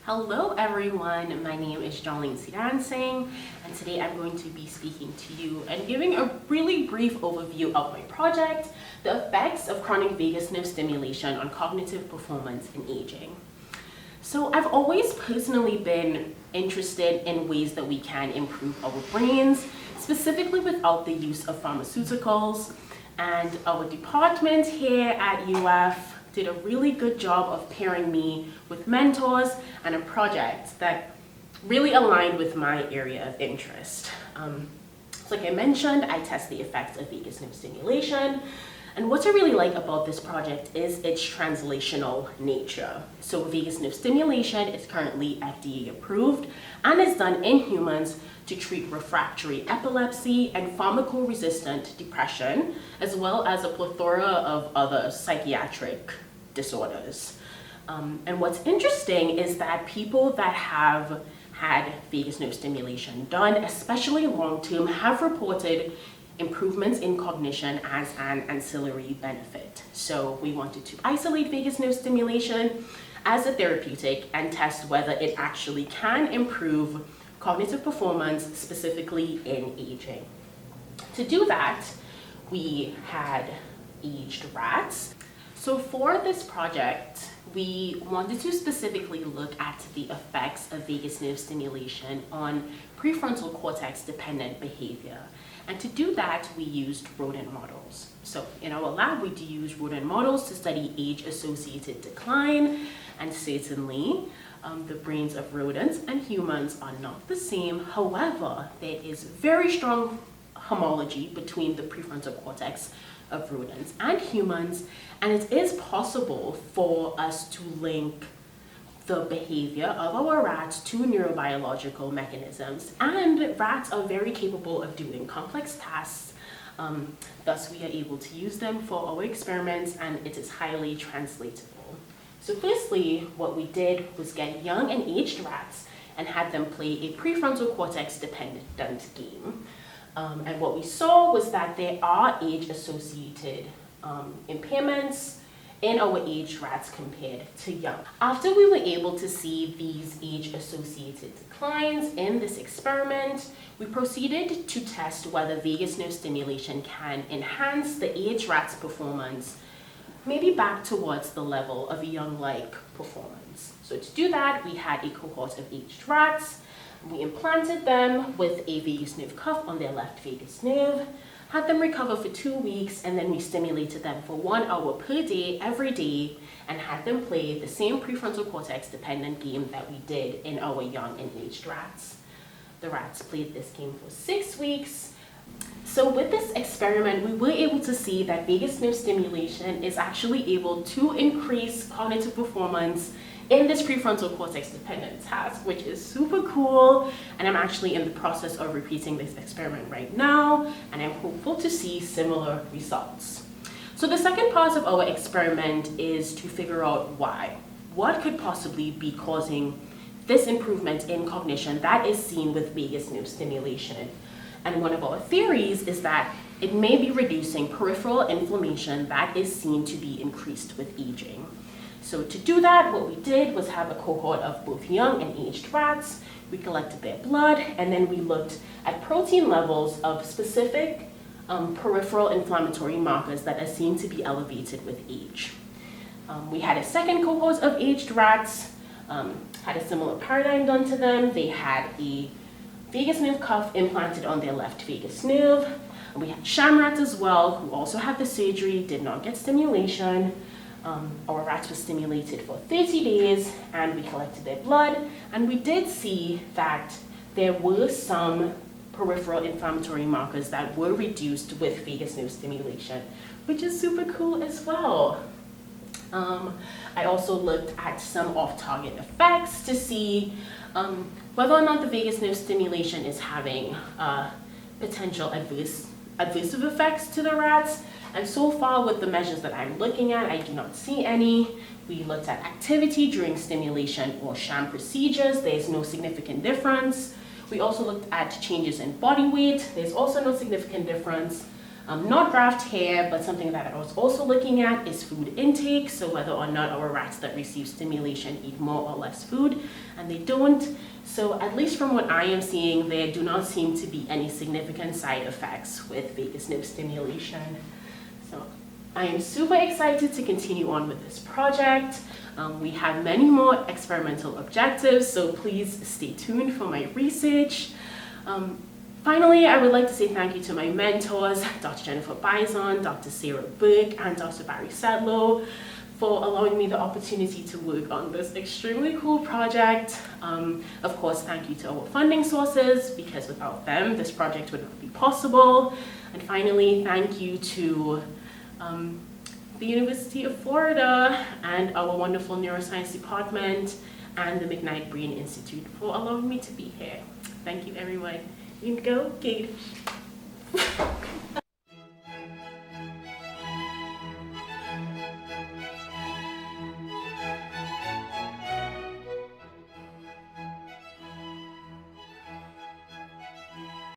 Hello everyone, my name is Johleen Seedansingh, and today I'm going to be speaking to you and giving a really brief overview of my project, the effects of chronic vagus nerve stimulation on cognitive performance in aging. So I've always personally been interested in ways that we can improve our brains, specifically without the use of pharmaceuticals, and our department here at UF did a really good job of pairing me with mentors and a project that really aligned with my area of interest. So like I mentioned, I test the effects of vagus nerve stimulation, and what I really like about this project is its translational nature. So vagus nerve stimulation is currently FDA approved and is done in humans to treat refractory epilepsy and pharmacoresistant depression, as well as a plethora of other psychiatric disorders. And what's interesting is that people that have had vagus nerve stimulation done, especially long-term, have reported improvements in cognition as an ancillary benefit. So we wanted to isolate vagus nerve stimulation as a therapeutic and test whether it actually can improve cognitive performance, specifically in aging. To do that, we had aged rats. So for this project, we wanted to specifically look at the effects of vagus nerve stimulation on prefrontal cortex dependent behavior. And to do that, we used rodent models. So in our lab, we do use rodent models to study age-associated decline, and certainly the brains of rodents and humans are not the same. However, there is very strong homology between the prefrontal cortex of rodents and humans, and it is possible for us to link the behavior of our rats to neurobiological mechanisms, and rats are very capable of doing complex tasks. Thus, we are able to use them for our experiments, and it is highly translatable. So firstly, what we did was get young and aged rats and had them play a prefrontal cortex dependent game. And what we saw was that there are age-associated impairments in our aged rats compared to young. After we were able to see these age-associated declines in this experiment, we proceeded to test whether vagus nerve stimulation can enhance the aged rat's performance, maybe back towards the level of young-like performance. So to do that, we had a cohort of aged rats. We implanted them with a vagus nerve cuff on their left vagus nerve, had them recover for 2 weeks, and then we stimulated them for 1 hour per day, every day, and had them play the same prefrontal cortex dependent game that we did in our young and aged rats. The rats played this game for 6 weeks. So with this experiment, we were able to see that vagus nerve stimulation is actually able to increase cognitive performance in this prefrontal cortex dependent task, which is super cool. And I'm actually in the process of repeating this experiment right now, and I'm hopeful to see similar results. So the second part of our experiment is to figure out why. What could possibly be causing this improvement in cognition that is seen with vagus nerve stimulation? And one of our theories is that it may be reducing peripheral inflammation that is seen to be increased with aging. So to do that, what we did was have a cohort of both young and aged rats. We collected their blood, and then we looked at protein levels of specific peripheral inflammatory markers that are seen to be elevated with age. We had a second cohort of aged rats, had a similar paradigm done to them. They had a vagus nerve cuff implanted on their left vagus nerve. We had sham rats as well, who also had the surgery, did not get stimulation. Our rats were stimulated for 30 days, and we collected their blood, and we did see that there were some peripheral inflammatory markers that were reduced with vagus nerve stimulation, which is super cool as well. I also looked at some off-target effects to see whether or not the vagus nerve stimulation is having potential adversive effects to the rats. And so far with the measures that I'm looking at, I do not see any. We looked at activity during stimulation or sham procedures. There's no significant difference. We also looked at changes in body weight. There's also no significant difference. not graphed here, but something that I was also looking at is food intake. So whether or not our rats that receive stimulation eat more or less food, and they don't. So at least from what I am seeing, there do not seem to be any significant side effects with vagus nerve stimulation. So I am super excited to continue on with this project. We have many more experimental objectives, so please stay tuned for my research. Finally, I would like to say thank you to my mentors, Dr. Jennifer Bison, Dr. Sarah Burke, and Dr. Barry Sadlow, for allowing me the opportunity to work on this extremely cool project. Of course, thank you to our funding sources, because without them, this project would not be possible. And finally, thank you to the University of Florida and our wonderful neuroscience department and the McKnight Brain Institute for allowing me to be here. Thank you, everyone. You can go, Kate.